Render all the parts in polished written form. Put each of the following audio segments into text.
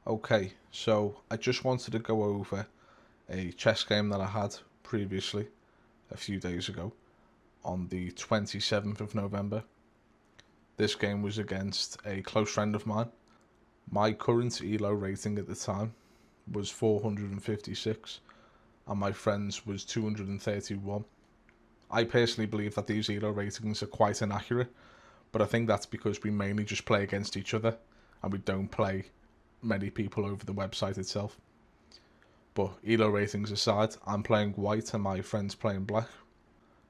Okay, so I just wanted to go over a chess game that I had previously a few days ago on the 27th of November. This game was against a close friend of mine. My current ELO rating at the time was 456 and my friend's was 231. I personally believe that these ELO ratings are quite inaccurate, but I think that's because we mainly just play against each other and we don't play many people over the website itself. But ELO ratings aside, I'm playing white and my friend's playing black.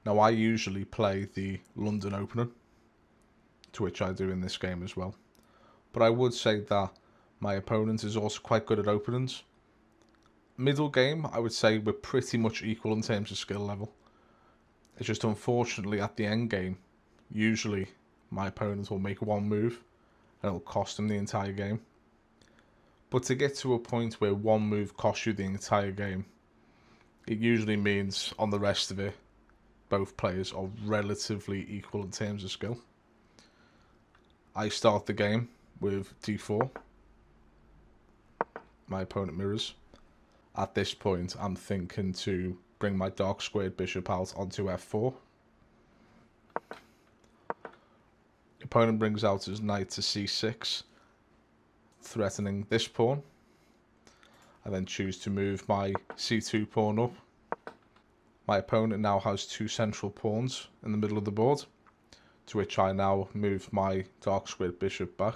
Now I usually play the London opener, to which I do in this game as well. But I would say that my opponent is also quite good at openings. Middle game, I would say we're pretty much equal in terms of skill level. It's just unfortunately at the end game, usually my opponent will make one move and it'll cost him the entire game. But to get to a point where one move costs you the entire game, it usually means on the rest of it, both players are relatively equal in terms of skill. I start the game with d4. My opponent mirrors. At this point, I'm thinking to bring my dark squared bishop out onto f4. Opponent brings out his knight to c6, threatening this pawn. I then choose to move my c2 pawn up. My opponent now has two central pawns in the middle of the board, to which I now move my dark squared bishop back.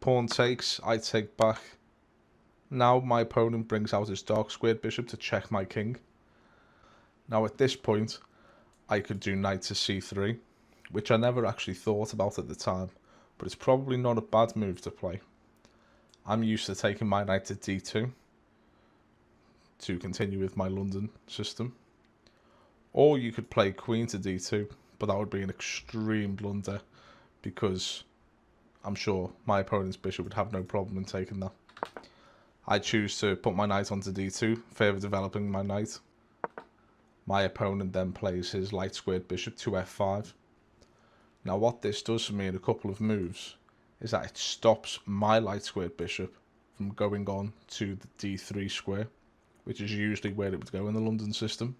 Pawn takes, I take back. Now my opponent brings out his dark squared bishop to check my king. Now at this point, I could do knight to c3, which I never actually thought about at the time, but it's probably not a bad move to play. I'm used to taking my knight to d2 to continue with my London system. Or you could play queen to d2, but that would be an extreme blunder because I'm sure my opponent's bishop would have no problem in taking that. I choose to put my knight onto d2, further developing my knight. My opponent then plays his light squared bishop to f5. Now what this does for me in a couple of moves is that it stops my light squared bishop from going on to the d3 square, which is usually where it would go in the London system.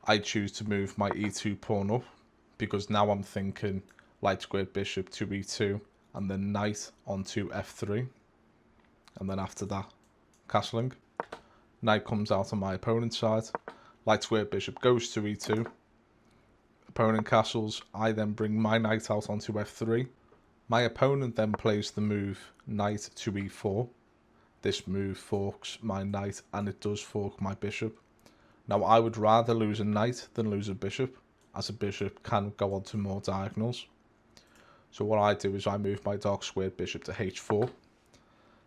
I choose to move my e2 pawn up because now I'm thinking light squared bishop to e2 and then knight onto f3. And then after that, castling. Knight comes out on my opponent's side. Light squared bishop goes to e2. Opponent castles. I then bring my knight out onto f3. My opponent then plays the move knight to e4. This move forks my knight and it does fork my bishop. Now I would rather lose a knight than lose a bishop, as a bishop can go on to more diagonals. So what I do is I move my dark squared bishop to h4.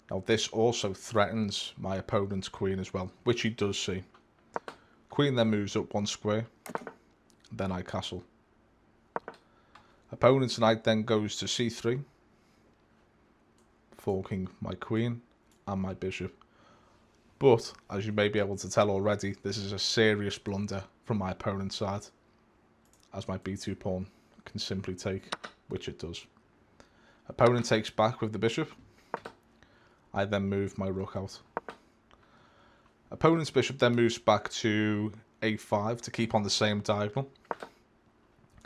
Now this also threatens my opponent's queen as well, which he does see. Queen then moves up one square, then I castle. Opponent's knight then goes to c3, forking my queen and my bishop. But, as you may be able to tell already, this is a serious blunder from my opponent's side, as my b2 pawn can simply take, which it does. Opponent takes back with the bishop. I then move my rook out. Opponent's bishop then moves back to a5 to keep on the same diagonal.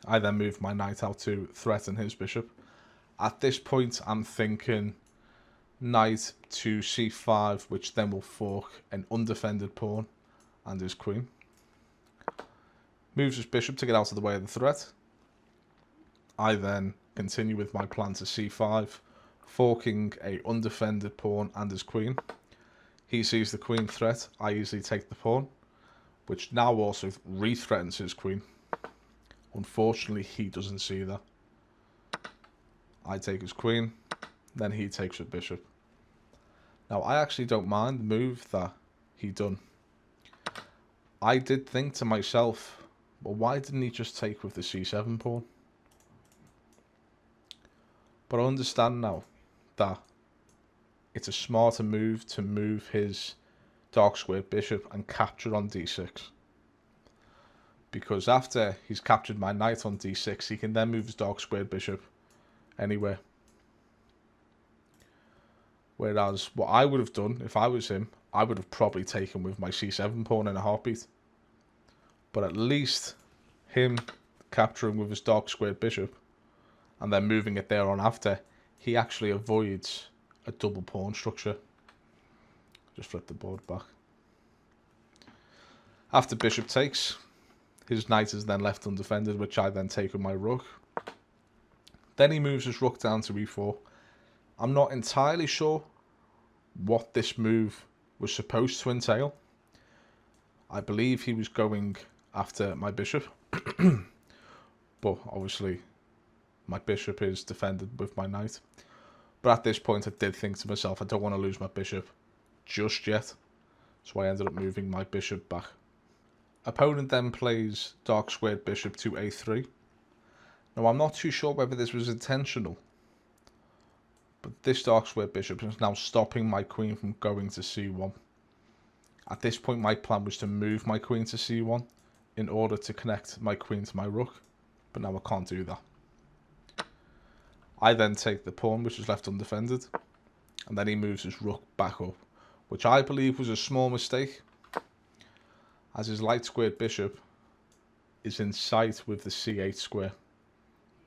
I then move my knight out to threaten his bishop. At this point, I'm thinking knight to c5, which then will fork an undefended pawn and his queen. Moves his bishop to get out of the way of the threat. I then continue with my plan to c5, forking a undefended pawn and his queen. He sees the queen threat, I easily take the pawn, which now also re-threatens his queen. Unfortunately, he doesn't see that. I take his queen, then he takes with bishop. Now I actually don't mind the move that he done. I did think to myself, well, why didn't he just take with the c7 pawn? But I understand now that it's a smarter move to move his dark squared bishop and capture on d6. Because after he's captured my knight on d6, he can then move his dark squared bishop anywhere. Whereas what I would have done if I was him, I would have probably taken with my c7 pawn in a heartbeat. But at least him capturing with his dark squared bishop and then moving it there on after, he actually avoids a double pawn structure. Just flip the board back. After bishop takes, his knight is then left undefended, which I then take with my rook. Then he moves his rook down to e4. I'm not entirely sure what this move was supposed to entail. I believe he was going after my bishop. But obviously my bishop is defended with my knight. But at this point I did think to myself, I don't want to lose my bishop just yet. So I ended up moving my bishop back. Opponent then plays dark squared bishop to a3. Now I'm not too sure whether this was intentional, but this dark squared bishop is now stopping my queen from going to c1. At this point my plan was to move my queen to c1 in order to connect my queen to my rook, but now I can't do that. I then take the pawn which is left undefended, and then he moves his rook back up, which I believe was a small mistake, as his light squared bishop is in sight with the c8 square.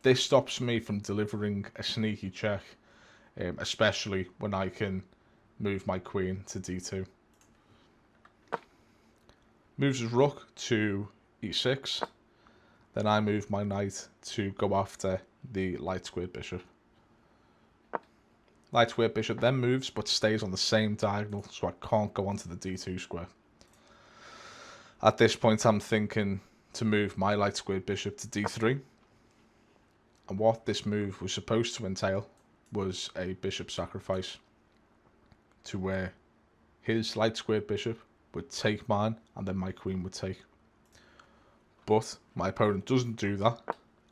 This stops me from delivering a sneaky check, especially when I can move my queen to d2. Moves his rook to e6. Then I move my knight to go after the light squared bishop. Light squared bishop then moves but stays on the same diagonal, so I can't go onto the d2 square. At this point I'm thinking to move my light squared bishop to d3. And what this move was supposed to entail was a bishop sacrifice, to where his light squared bishop would take mine and then my queen would take. But my opponent doesn't do that,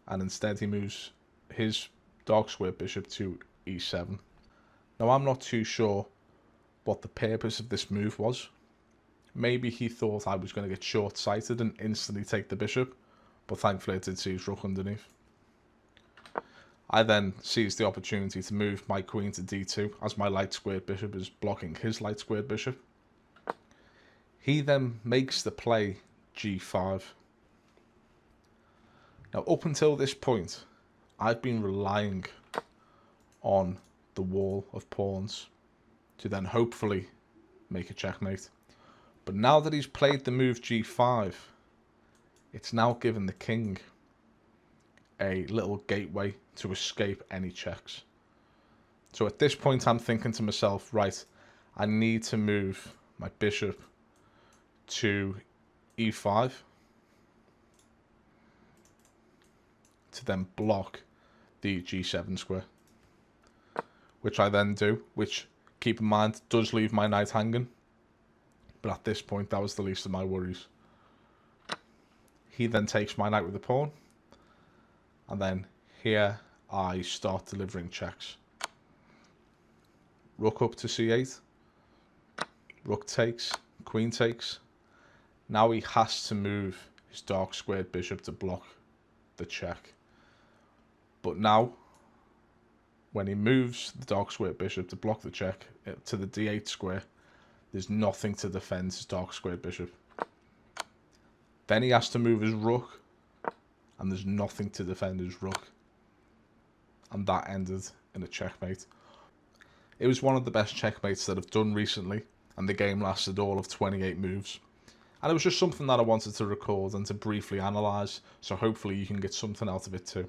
and instead he moves his dark squared bishop to e7. Now I'm not too sure what the purpose of this move was. Maybe he thought I was going to get short-sighted and instantly take the bishop, but thankfully I did see his rook underneath. I then seized the opportunity to move my queen to d2 as my light squared bishop is blocking his light squared bishop. He then makes the play g5. Now up until this point, I've been relying on the wall of pawns to then hopefully make a checkmate. But now that he's played the move g5, it's now given the king a little gateway to escape any checks. So at this point I'm thinking to myself, right, I need to move my bishop to e5 to then block the g7 square, which I then do, which, keep in mind, does leave my knight hanging, but at this point that was the least of my worries. He then takes my knight with the pawn, and then here I start delivering checks. Rook up to c8, rook takes, queen takes. Now he has to move his dark squared bishop to block the check. But now, when he moves the dark squared bishop to block the check to the d8 square, there's nothing to defend his dark squared bishop. Then he has to move his rook, and there's nothing to defend his rook. And that ended in a checkmate. It was one of the best checkmates that I've done recently, and the game lasted all of 28 moves. And it was just something that I wanted to record and to briefly analyse, so hopefully you can get something out of it too.